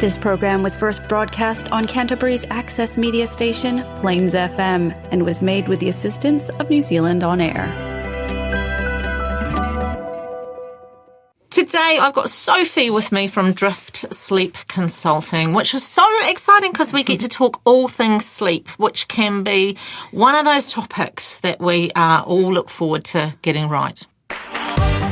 This program was first broadcast on Canterbury's access media station, Plains FM, and was made with the assistance of New Zealand On Air. Today I've got Sophie with me from Drift Sleep Consulting, which is so exciting because we get to talk all things sleep, which can be one of those topics that we all look forward to getting right.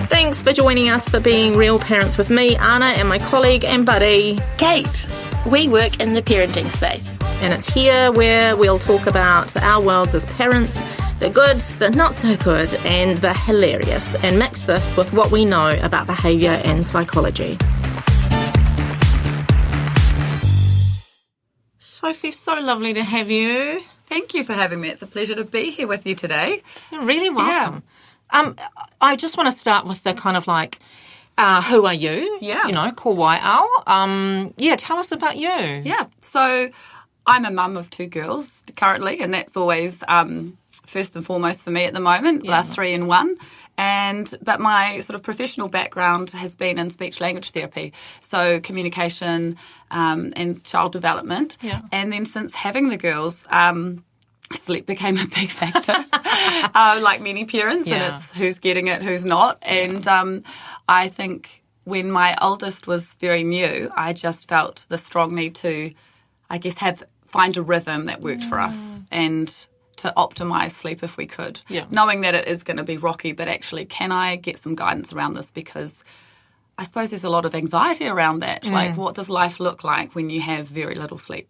Thanks for joining us for Being Real Parents with me, Anna, and my colleague and buddy, Kate. We work in the parenting space. And it's here where we'll talk about our worlds as parents, the good, the not so good, and the hilarious, and mix this with what we know about behaviour and psychology. Sophie, so lovely to have you. Thank you for having me. It's a pleasure to be here with you today. You're really welcome. I just want to start with the kind of like, who are you? Yeah. You know, ko waiao. Tell us about you. Yeah. So I'm a mum of two girls currently, and that's always first and foremost for me at the moment. Yeah, They're 3 and 1. But my sort of professional background has been in speech language therapy, so communication and child development. Yeah. And then since having the girls, sleep became a big factor, like many parents, and it's who's getting it, who's not. And I think when my oldest was very new, I just felt the strong need to, I guess, find a rhythm that worked for us and to optimise sleep if we could, knowing that it is going to be rocky, but actually can I get some guidance around this, because I suppose there's a lot of anxiety around that. Like, what does life look like when you have very little sleep?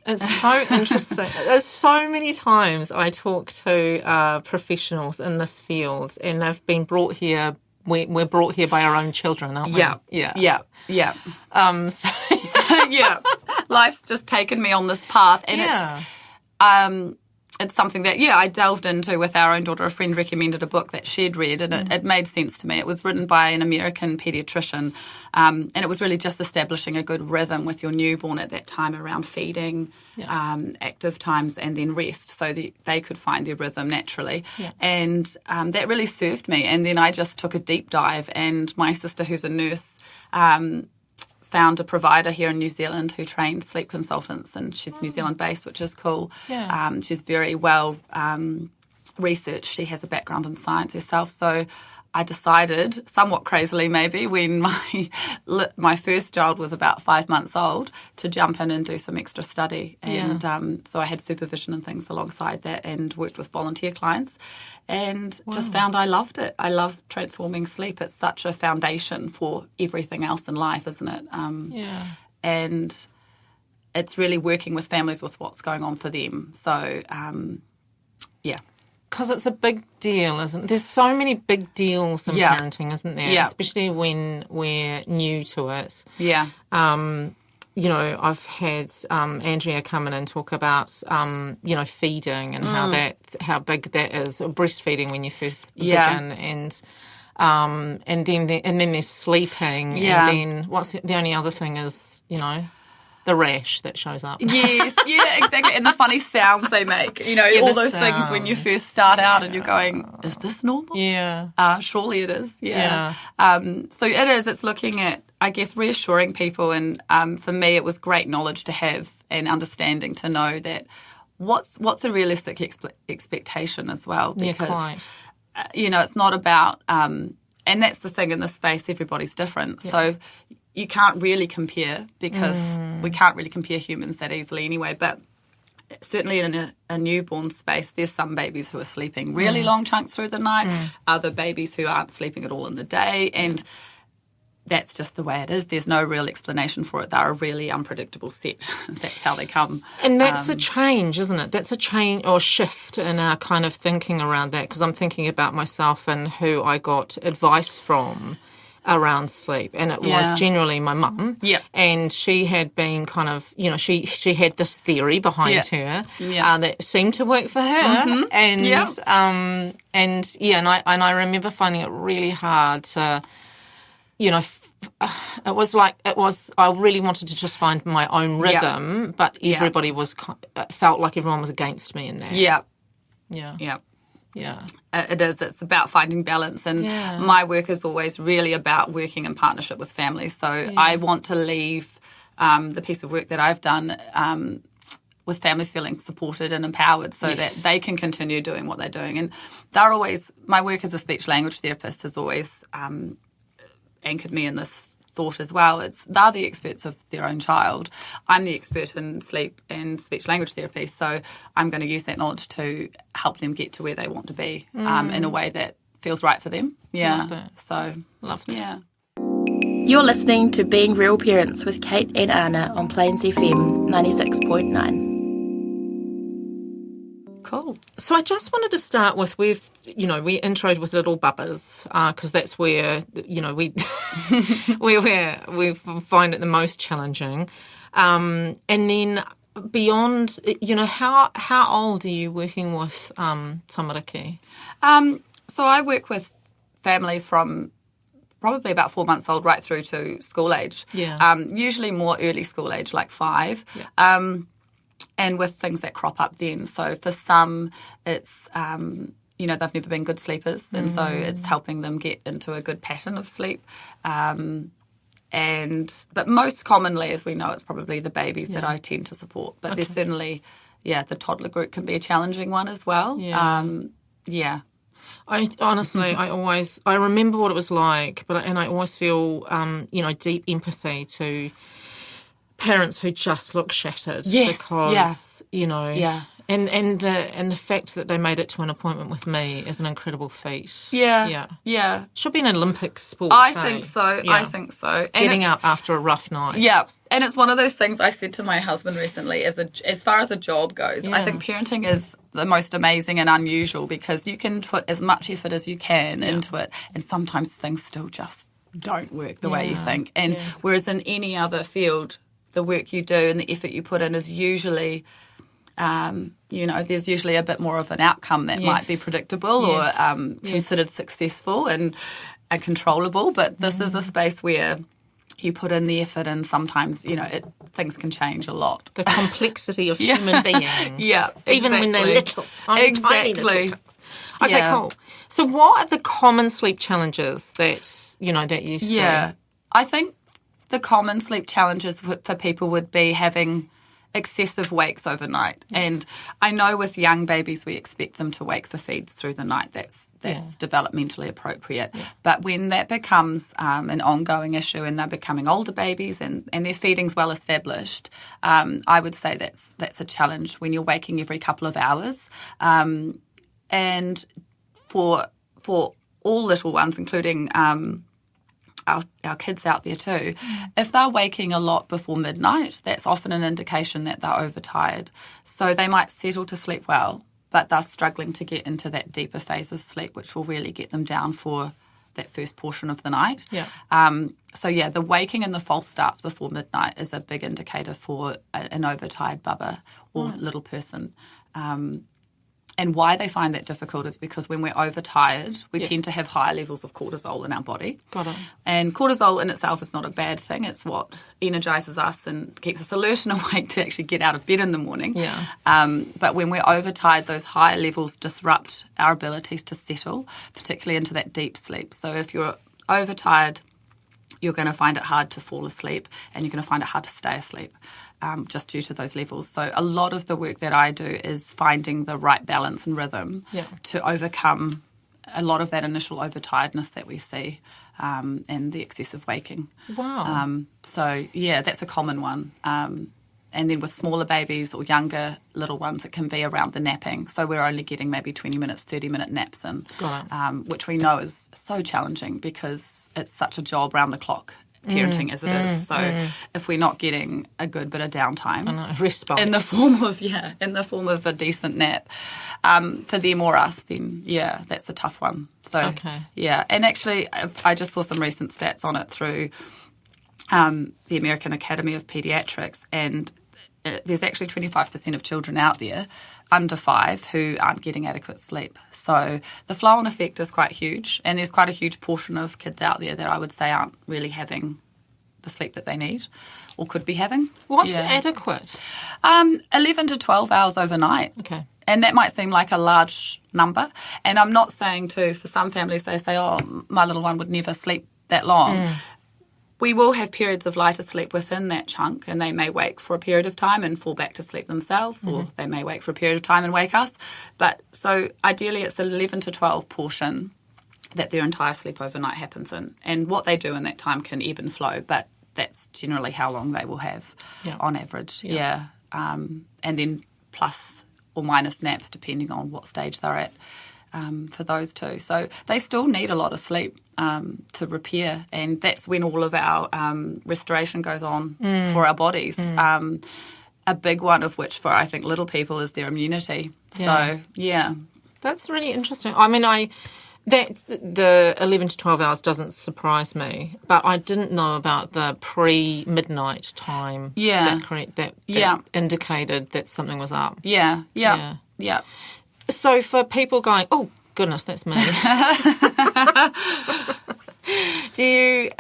It's so interesting. There's so many times I talk to professionals in this field, and they've been brought here. We're brought here by our own children, aren't we? Yeah. Life's just taken me on this path, and it's something that, I delved into with our own daughter. A friend recommended a book that she'd read, and it made sense to me. It was written by an American paediatrician, and it was really just establishing a good rhythm with your newborn at that time around feeding, active times, and then rest, so that they could find their rhythm naturally. Yeah. And that really served me. And then I just took a deep dive, and my sister, who's a nurse, found a provider here in New Zealand who trains sleep consultants, and she's New Zealand based, which is cool. Yeah. She's very well researched. She has a background in science herself. So I decided, somewhat crazily maybe, when my first child was about 5 months old, to jump in and do some extra study. And so I had supervision and things alongside that, and worked with volunteer clients, and just found I loved it. I love transforming sleep. It's such a foundation for everything else in life, isn't it? And it's really working with families with what's going on for them. So, Because it's a big deal, isn't it? There's so many big deals in parenting, isn't there? Yeah. Especially when we're new to it. Yeah. I've had Andrea come in and talk about, feeding and how big that is, or breastfeeding when you first begin, and then there's sleeping, and then what's the only other thing is, the rash that shows up. Yes, exactly. And the funny sounds they make. All those things when you first start out and you're going, is this normal? Yeah. Surely it is. Yeah. So it is. It's looking at, I guess, reassuring people. And for me, it was great knowledge to have and understanding to know that what's a realistic expectation as well. Because, it's not about, and that's the thing in this space, everybody's different. Yeah. So you can't really compare, because we can't really compare humans that easily anyway. But certainly in a newborn space, there's some babies who are sleeping really long chunks through the night, other babies who aren't sleeping at all in the day, and that's just the way it is. There's no real explanation for it. They're a really unpredictable set. That's how they come. And that's a change, isn't it? That's a change or shift in our kind of thinking around that, because I'm thinking about myself and who I got advice from around sleep, and it was generally my mum. Yeah. And she had been kind of, she had this theory behind her that seemed to work for her. And I remember finding it really hard to, I really wanted to just find my own rhythm, but everybody felt like everyone was against me in that. Yeah. Yeah. It is. It's about finding balance. And my work is always really about working in partnership with families. So I want to leave the piece of work that I've done with families feeling supported and empowered so that they can continue doing what they're doing. And they're always, my work as a speech language therapist has always anchored me in this thought as well. They're the experts of their own child. I'm the expert in sleep and speech language therapy, so I'm going to use that knowledge to help them get to where they want to be in a way that feels right for them. Yeah. So, love that. Yeah. You're listening to Being Real Parents with Kate and Anna on Plains FM 96.9. Cool. So I just wanted to start with, we introed with little bubbas because that's where, we find it the most challenging. And then beyond, how old are you working with tamariki? So I work with families from probably about 4 months old right through to school age. Yeah. Usually more early school age, like 5. Yeah. And with things that crop up then. So for some, it's, they've never been good sleepers, and so it's helping them get into a good pattern of sleep. But most commonly, as we know, it's probably the babies that I tend to support. But there's certainly, the toddler group can be a challenging one as well. Yeah. I honestly, I remember what it was like, and I always feel, deep empathy to parents who just look shattered because, and the fact that they made it to an appointment with me is an incredible feat. Yeah. Should be an Olympic sport. I think so. Yeah. I think so. And getting up after a rough night. Yeah. And it's one of those things I said to my husband recently, as far as a job goes, I think parenting is the most amazing and unusual because you can put as much effort as you can into it, and sometimes things still just don't work the way you think. And whereas in any other field, the work you do and the effort you put in is usually, there's usually a bit more of an outcome that might be predictable or considered successful and controllable. But this is a space where you put in the effort and sometimes, things can change a lot. The complexity of human beings. Yeah, exactly. Even when they're little. Tiny little things. Okay, cool. So what are the common sleep challenges that you see? Yeah, I think the common sleep challenges for people would be having excessive wakes overnight. And I know with young babies we expect them to wake for feeds through the night. That's developmentally appropriate. Yeah. But when that becomes an ongoing issue and they're becoming older babies and their feeding's well established, I would say that's a challenge when you're waking every couple of hours. And for all little ones, including our kids out there too, if they're waking a lot before midnight, that's often an indication that they're overtired. So they might settle to sleep well, but they're struggling to get into that deeper phase of sleep, which will really get them down for that first portion of the night. Yeah. The waking and the false starts before midnight is a big indicator for an overtired bubba or little person. And why they find that difficult is because when we're overtired, we tend to have higher levels of cortisol in our body. Got it. And cortisol in itself is not a bad thing. It's what energises us and keeps us alert and awake to actually get out of bed in the morning. Yeah. But when we're overtired, those higher levels disrupt our abilities to settle, particularly into that deep sleep. So if you're overtired, you're going to find it hard to fall asleep and you're going to find it hard to stay asleep. Just due to those levels. So a lot of the work that I do is finding the right balance and rhythm to overcome a lot of that initial overtiredness that we see and the excessive waking. Wow. That's a common one. And then with smaller babies or younger little ones, it can be around the napping. So we're only getting maybe 20 minutes, 30-minute naps in, which we know is so challenging because it's such a job round the clock. Parenting as it is. So if we're not getting a good bit of downtime respite in the form of a decent nap for them or us, then that's a tough one. So and actually I just saw some recent stats on it through the American Academy of Pediatrics, and there's actually 25% of children out there under 5 who aren't getting adequate sleep. So the flow-on effect is quite huge, and there's quite a huge portion of kids out there that I would say aren't really having the sleep that they need or could be having. What's adequate? 11 to 12 hours overnight. Okay. And that might seem like a large number. And I'm not saying for some families, they say, oh, my little one would never sleep that long. we will have periods of lighter sleep within that chunk, and they may wake for a period of time and fall back to sleep themselves, or they may wake for a period of time and wake us. But so ideally it's 11 to 12 portion that their entire sleep overnight happens in. And what they do in that time can ebb and flow, but that's generally how long they will have on average. Yeah. And then plus or minus naps depending on what stage they're at. For those two. So they still need a lot of sleep to repair, and that's when all of our restoration goes on for our bodies. A big one of which for, I think, little people is their immunity. Yeah. So, yeah. That's really interesting. I mean, the 11 to 12 hours doesn't surprise me, but I didn't know about the pre-midnight time that indicated that something was up. Yeah. So for people going, oh, goodness, that's me. Do you,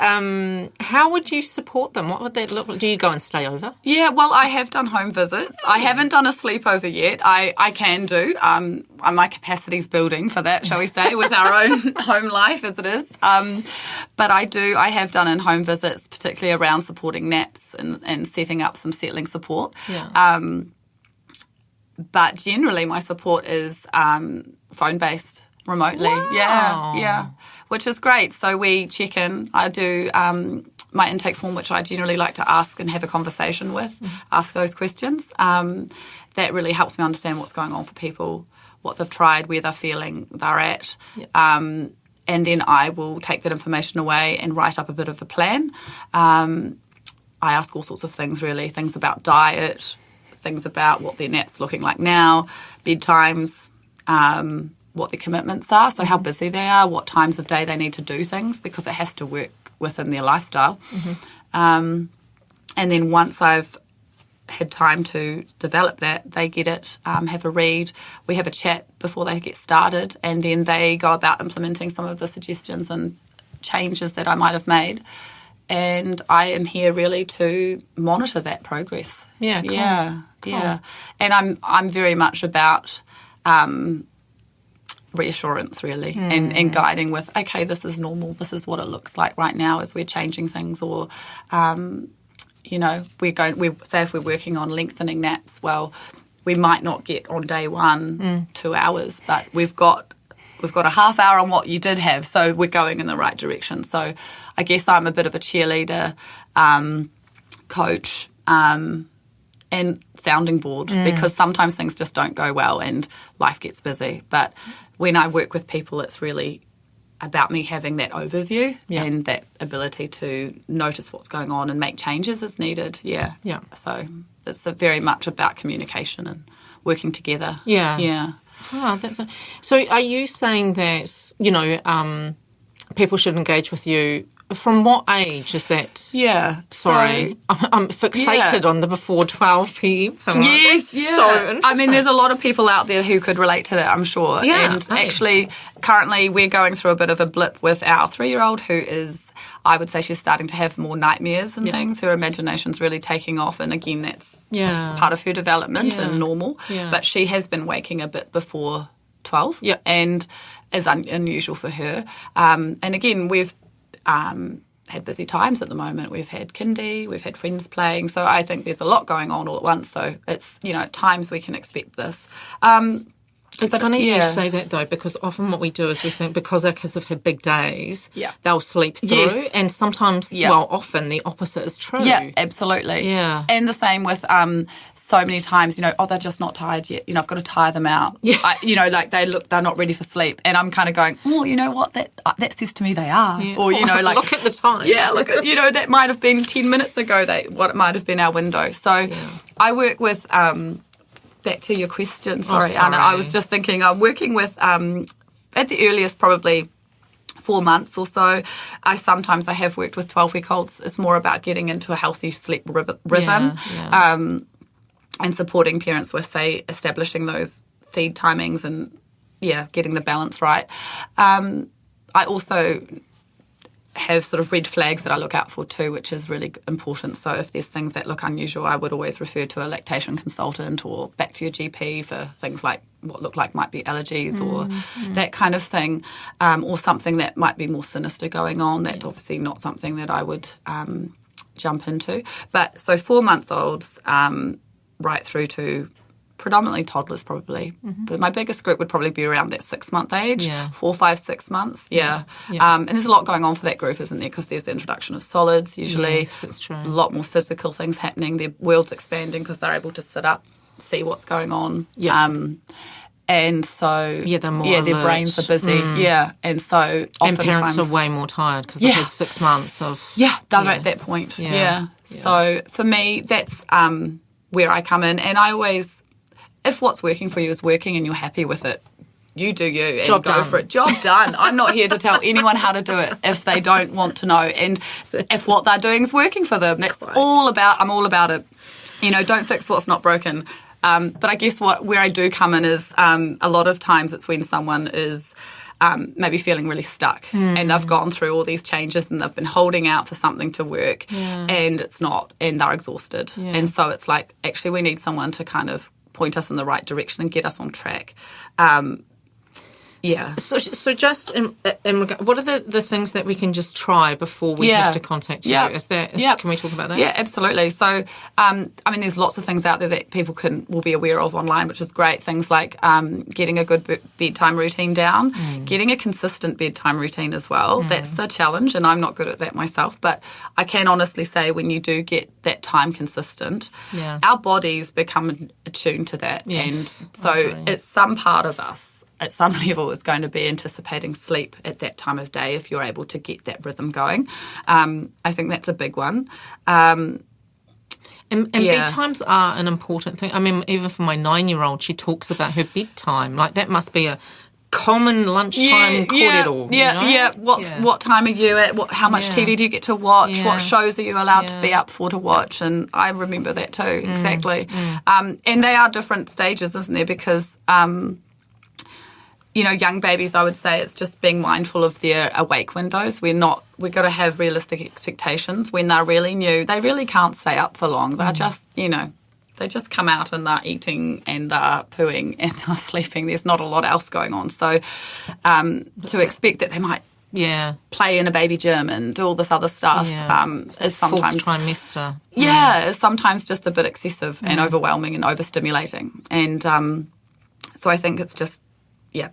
how would you support them? What would that look like? Do you go and stay over? Yeah, well, I have done home visits. I haven't done a sleepover yet. I can do. My capacity's building for that, shall we say, with our own home life as it is. But I have done in-home visits, particularly around supporting naps and setting up some settling support. Yeah. But generally my support is phone-based, remotely. Wow. Yeah, which is great. So we check in. I do my intake form, which I generally like to ask and have a conversation with, ask those questions. That really helps me understand what's going on for people, what they've tried, where they're feeling they're at. Yep. And then I will take that information away and write up a bit of a plan. I ask all sorts of things, really, things about diet, things about what their nap's looking like now, bedtimes, what their commitments are, so how busy they are, what times of day they need to do things, because it has to work within their lifestyle. And then once I've had time to develop that, they get it, have a read, we have a chat before they get started, and then they go about implementing some of the suggestions and changes that I might have made. And I am here really to monitor that progress. Yeah, cool. Yeah. And I'm very much about reassurance, really, and guiding with, okay, this is normal, this is what it looks like right now as we're changing things, or we say if we're working on lengthening naps, well, we might not get on day one 2 hours, but we've got a half hour on what you did have, so we're going in the right direction. So I guess I'm a bit of a cheerleader, coach, and sounding board, because sometimes things just don't go well and life gets busy. But when I work with people, it's really about me having that overview and that ability to notice what's going on and make changes as needed. Yeah. So it's very much about communication and working together. Yeah. Oh, so are you saying that, people should engage with you? From what age is that? Yeah. Sorry, I'm fixated on the before 12 p.m. Yes, yeah. So interesting. I mean, there's a lot of people out there who could relate to that, I'm sure. Yeah. And actually, currently, we're going through a bit of a blip with our 3-year-old, who is, I would say, she's starting to have more nightmares and things. Her imagination's really taking off, and again, that's part of her development and normal. Yeah. But she has been waking a bit before 12, and is unusual for her. And again, we've had busy times at the moment. We've had kindy, we've had friends playing, so I think there's a lot going on all at once. So it's, at times we can expect this. It's funny you say that, though, because often what we do is we think because our kids have had big days, they'll sleep through, and sometimes, often the opposite is true. Yeah, absolutely. Yeah. And the same with so many times, they're just not tired yet. I've got to tire them out. Yeah. They're not ready for sleep. And I'm kind of going, oh, you know what, that says to me they are. Yeah. Or, look at the time. Yeah, look at, that might have been 10 minutes ago, what it might have been our window. So I work with... back to your question, sorry, Anna. I was just thinking, I'm working with, at the earliest, probably 4 months or so. I have worked with 12-week-olds. It's more about getting into a healthy sleep rhythm and supporting parents with, say, establishing those feed timings and, getting the balance right. I also have sort of red flags that I look out for too, which is really important. So if there's things that look unusual, I would always refer to a lactation consultant or back to your GP for things like what look like might be allergies or that kind of thing, or something that might be more sinister going on. That's obviously not something that I would jump into. But so 4-month-olds right through to predominantly toddlers probably. But my biggest group would probably be around that 6-month age, 4, 5, 6 months. And there's a lot going on for that group, isn't there? Because there's the introduction of solids usually. Yes, that's true. A lot more physical things happening. Their world's expanding because they're able to sit up, see what's going on. And so, they're more their alert. brains are busy. And so and parents are way more tired because they've had 6 months of... they're at that point. So for me, that's where I come in. And I always... If what's working for you is working and you're happy with it, you do you and Job go done. for it. Job done. I'm not here to tell anyone how to do it if they don't want to know. And if what they're doing is working for them, that's I'm all about it. Don't fix what's not broken. But I guess where I do come in is a lot of times it's when someone is maybe feeling really stuck and they've gone through all these changes and they've been holding out for something to work and it's not, and they're exhausted. And so it's like, actually we need someone to kind of point us in the right direction and get us on track. So just in what are the things that we can just try before we have to contact you? Can we talk about that? Yeah, absolutely. So, there's lots of things out there that people will be aware of online, which is great. Things like getting a good bedtime routine down, getting a consistent bedtime routine as well. That's the challenge, and I'm not good at that myself. But I can honestly say when you do get that time consistent, our bodies become attuned to that. Yes, and so it's some part of us at some level is going to be anticipating sleep at that time of day if you're able to get that rhythm going. I think that's a big one. And bedtimes are an important thing. I mean, even for my 9-year-old, she talks about her bedtime. Like, that must be a common lunchtime corridor. What time are you at? How much TV do you get to watch? What shows are you allowed to be up for to watch? And I remember that too, exactly. And they are different stages, isn't there? Because... young babies, I would say it's just being mindful of their awake windows. We've got to have realistic expectations. When they're really new, they really can't stay up for long. They're just, they just come out and they're eating and they're pooing and they're sleeping. There's not a lot else going on. So to expect that they might play in a baby gym and do all this other stuff is sometimes... Fourth trimester. Is sometimes just a bit excessive and overwhelming and overstimulating. And so I think it's just...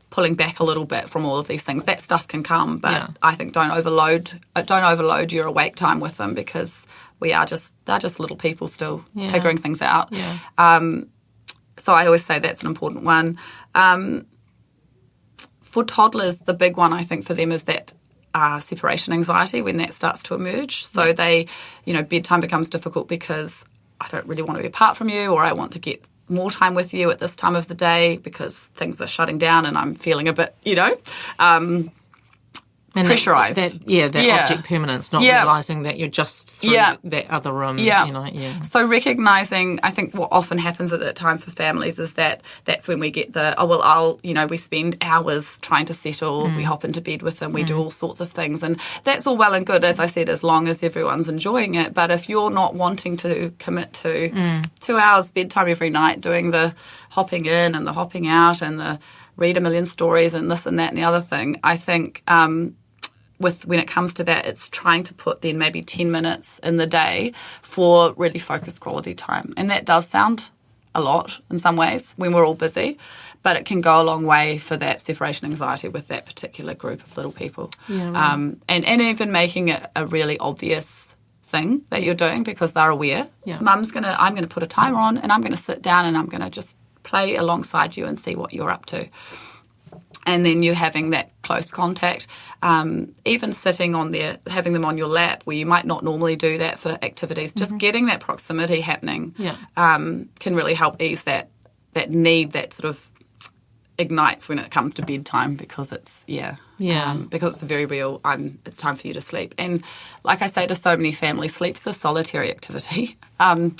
pulling back a little bit from all of these things. That stuff can come, but I think don't overload your awake time with them because they're just little people still figuring things out. So I always say that's an important one. For toddlers, the big one I think for them is that separation anxiety when that starts to emerge. So they, bedtime becomes difficult because I don't really want to be apart from you, or I want to get more time with you at this time of the day because things are shutting down and I'm feeling a bit, pressurised. Object permanence, not realising that you're just through that other room. So recognising, I think what often happens at that time for families is that's when we get we spend hours trying to settle, we hop into bed with them, we do all sorts of things. And that's all well and good, as I said, as long as everyone's enjoying it. But if you're not wanting to commit to 2 hours bedtime every night, doing the hopping in and the hopping out and the read a million stories and this and that and the other thing, I think... when it comes to that, it's trying to put then maybe 10 minutes in the day for really focused quality time. And that does sound a lot in some ways when we're all busy, but it can go a long way for that separation anxiety with that particular group of little people. And even making it a really obvious thing that you're doing because they're aware. I'm going to put a timer on and I'm going to sit down and I'm going to just play alongside you and see what you're up to. And then you're having that close contact, even sitting on there, having them on your lap where you might not normally do that for activities. Just getting that proximity happening can really help ease that need that sort of ignites when it comes to bedtime because it's, because it's a very real, it's time for you to sleep. And like I say to so many families, sleep's a solitary activity. No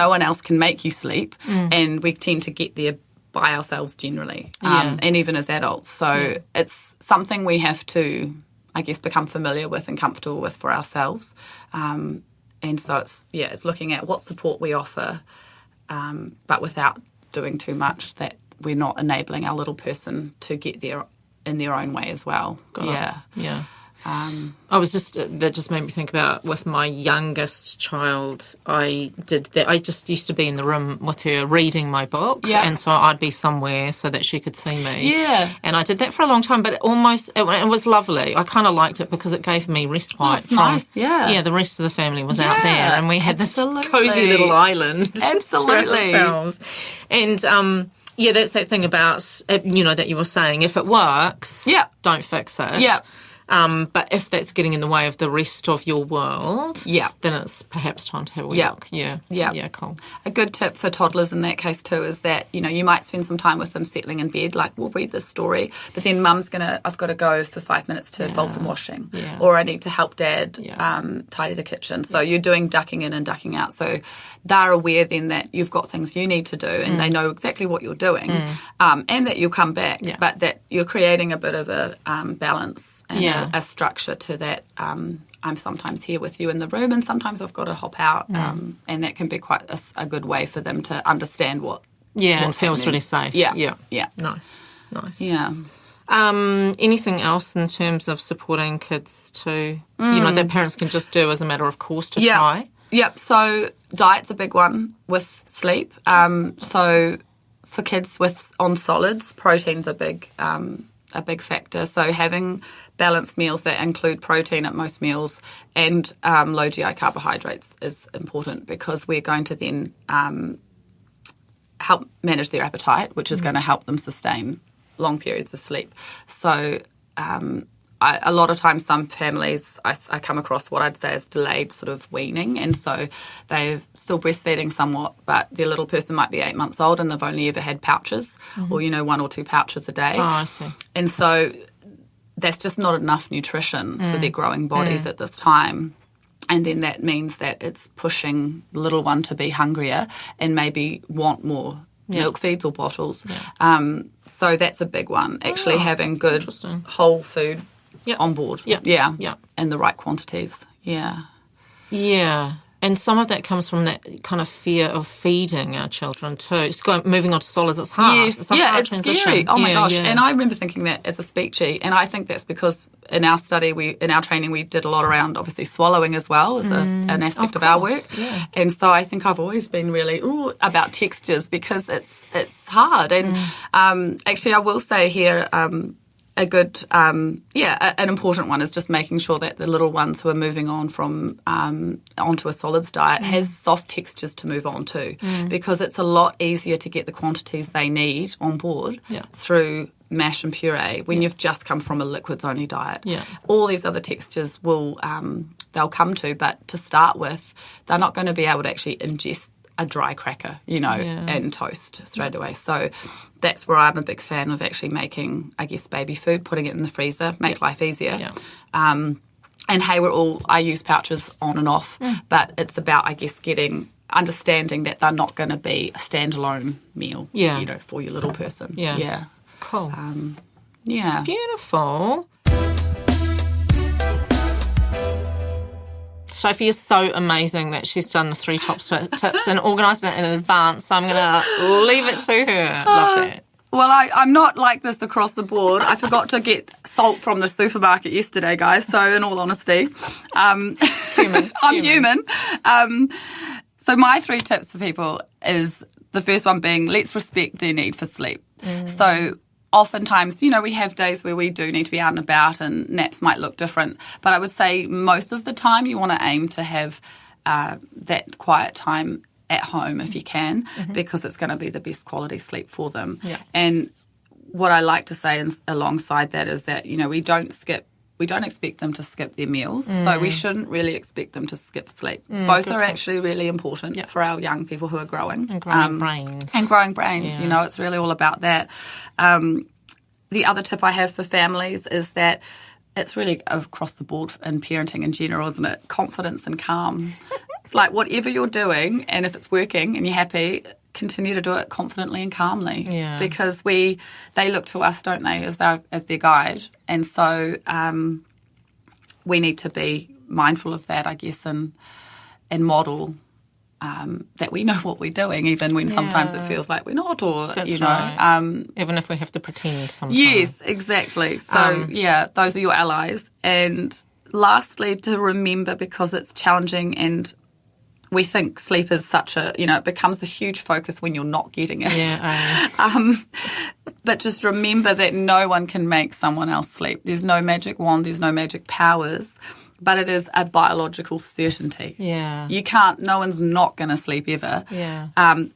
one else can make you sleep and we tend to get there by ourselves generally, and even as adults. So it's something we have to, I guess, become familiar with and comfortable with for ourselves. And so it's looking at what support we offer, but without doing too much that we're not enabling our little person to get there in their own way as well. Yeah. That just made me think about with my youngest child, I did that. I just used to be in the room with her reading my book, and so I'd be somewhere so that she could see me. Yeah. And I did that for a long time, but it was lovely. I kind of liked it because it gave me respite from, nice, yeah. The rest of the family was out there, and we had this absolutely. cozy little island. Absolutely. To ourselves. And, that's that thing about, that you were saying, if it works, don't fix it. Yeah. But if that's getting in the way of the rest of your world, then it's perhaps time to have a look. Yeah, cool. A good tip for toddlers in that case too is that, you might spend some time with them settling in bed, like we'll read this story, but then Mum's I've got to go for 5 minutes to fold some washing, or I need to help Dad tidy the kitchen. So you're doing ducking in and ducking out. So they're aware then that you've got things you need to do, and they know exactly what you're doing, and that you'll come back, but that you're creating a bit of a balance and a structure to that. I'm sometimes here with you in the room, and sometimes I've got to hop out, and that can be quite a good way for them to understand what. Yeah, it feels really safe. Yeah. Nice. Yeah. Anything else in terms of supporting kids to, that parents can just do as a matter of course to try? Yep. So diet's a big one with sleep. So for kids on solids, protein's a big factor. So having balanced meals that include protein at most meals and low GI carbohydrates is important, because we're going to then help manage their appetite, which is going to help them sustain long periods of sleep. So a lot of times some families, I come across what I'd say is delayed sort of weaning, and so they're still breastfeeding somewhat, but their little person might be 8 months old and they've only ever had pouches, or 1 or 2 pouches a day. Oh, I see. And so that's just not enough nutrition for their growing bodies at this time. And then that means that it's pushing the little one to be hungrier and maybe want more milk feeds or bottles. Yeah. So that's a big one, actually having good whole food on board. Yeah. And the right quantities. Yeah. And some of that comes from that kind of fear of feeding our children too. It's moving on to solids, it's hard. Yes. It's transition. Scary. Oh my gosh. And I remember thinking that as a speechy, and I think that's because in our study, in our training, we did a lot around obviously swallowing as well as an aspect of our work. Yeah. And so I think I've always been really about textures, because it's hard. And actually I will say here, a good, an important one is just making sure that the little ones who are moving on from onto a solids diet has soft textures to move on to, because it's a lot easier to get the quantities they need on board through mash and puree when you've just come from a liquids-only diet. Yeah. All these other textures they'll come to, but to start with, they're not going to be able to actually ingest a dry cracker, and toast straight away. So that's where I'm a big fan of actually making, I guess, baby food, putting it in the freezer, make life easier. Yeah. And hey, I use pouches on and off, but it's about, I guess, understanding that they're not going to be a standalone meal, for your little person. Yeah. Cool. Yeah. Beautiful. Sophie is so amazing that she's done the 3 top tips and organised it in advance, so I'm going to leave it to her. Love that. Well, I'm not like this across the board. I forgot to get salt from the supermarket yesterday, guys, so in all honesty. I'm human. So my 3 tips for people is the first one being, let's respect their need for sleep. So oftentimes, we have days where we do need to be out and about and naps might look different. But I would say most of the time you want to aim to have that quiet time at home if you can, because it's going to be the best quality sleep for them. Yeah. And what I like to say alongside that is that, we don't expect them to skip their meals, so we shouldn't really expect them to skip sleep. Both are actually really important for our young people who are growing. And growing brains. And growing brains, it's really all about that. The other tip I have for families is that it's really across the board in parenting in general, isn't it? Confidence and calm. It's like whatever you're doing, and if it's working and you're happy, continue to do it confidently and calmly, because they look to us, don't they, as their guide, and so we need to be mindful of that, I guess, and model that we know what we're doing, even when sometimes it feels like we're not, or, That's you know. Right. Even if we have to pretend sometimes. Yes, exactly. So, those are your allies. And lastly, to remember, because it's challenging and we think sleep is such a, it becomes a huge focus when you're not getting it. Yeah, but just remember that no one can make someone else sleep. There's no magic wand, there's no magic powers. But it is a biological certainty. Yeah. You can't, no one's not going to sleep ever. Yeah.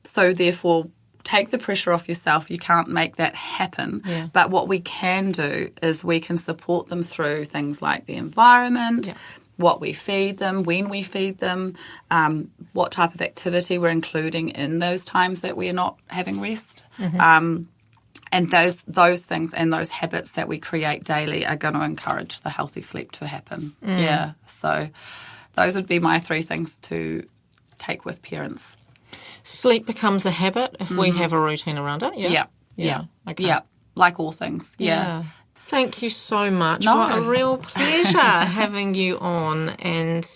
So therefore, take the pressure off yourself. You can't make that happen. Yeah. But what we can do is we can support them through things like the environment, what we feed them, when we feed them, what type of activity we're including in those times that we're not having rest. Mm-hmm. And those things and those habits that we create daily are going to encourage the healthy sleep to happen. Yeah. So those would be my 3 things to take with parents. Sleep becomes a habit if we have a routine around it. Yeah. Okay. Yeah. Like all things. Yeah. Thank you so much. No. What a real pleasure having you on. And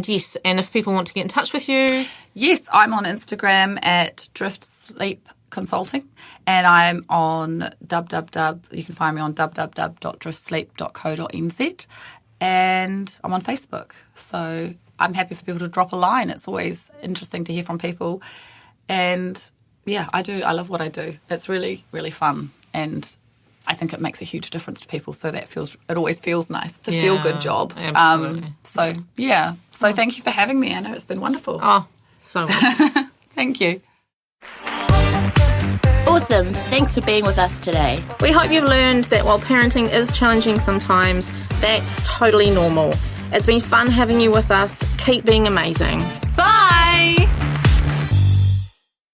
yes, and if people want to get in touch with you. Yes, I'm on Instagram at Drift Sleep Consulting, and I'm on you can find me on www.driftsleep.co.nz, and I'm on Facebook. So I'm happy for people to drop a line. It's always interesting to hear from people. And I love what I do. It's really, really fun. And I think it makes a huge difference to people. So it always feels nice. It's a feel-good job. Absolutely. So thank you for having me, Anna. It's been wonderful. Oh, so much. Thank you. Awesome. Thanks for being with us today. We hope you've learned that while parenting is challenging sometimes, that's totally normal. It's been fun having you with us. Keep being amazing. Bye.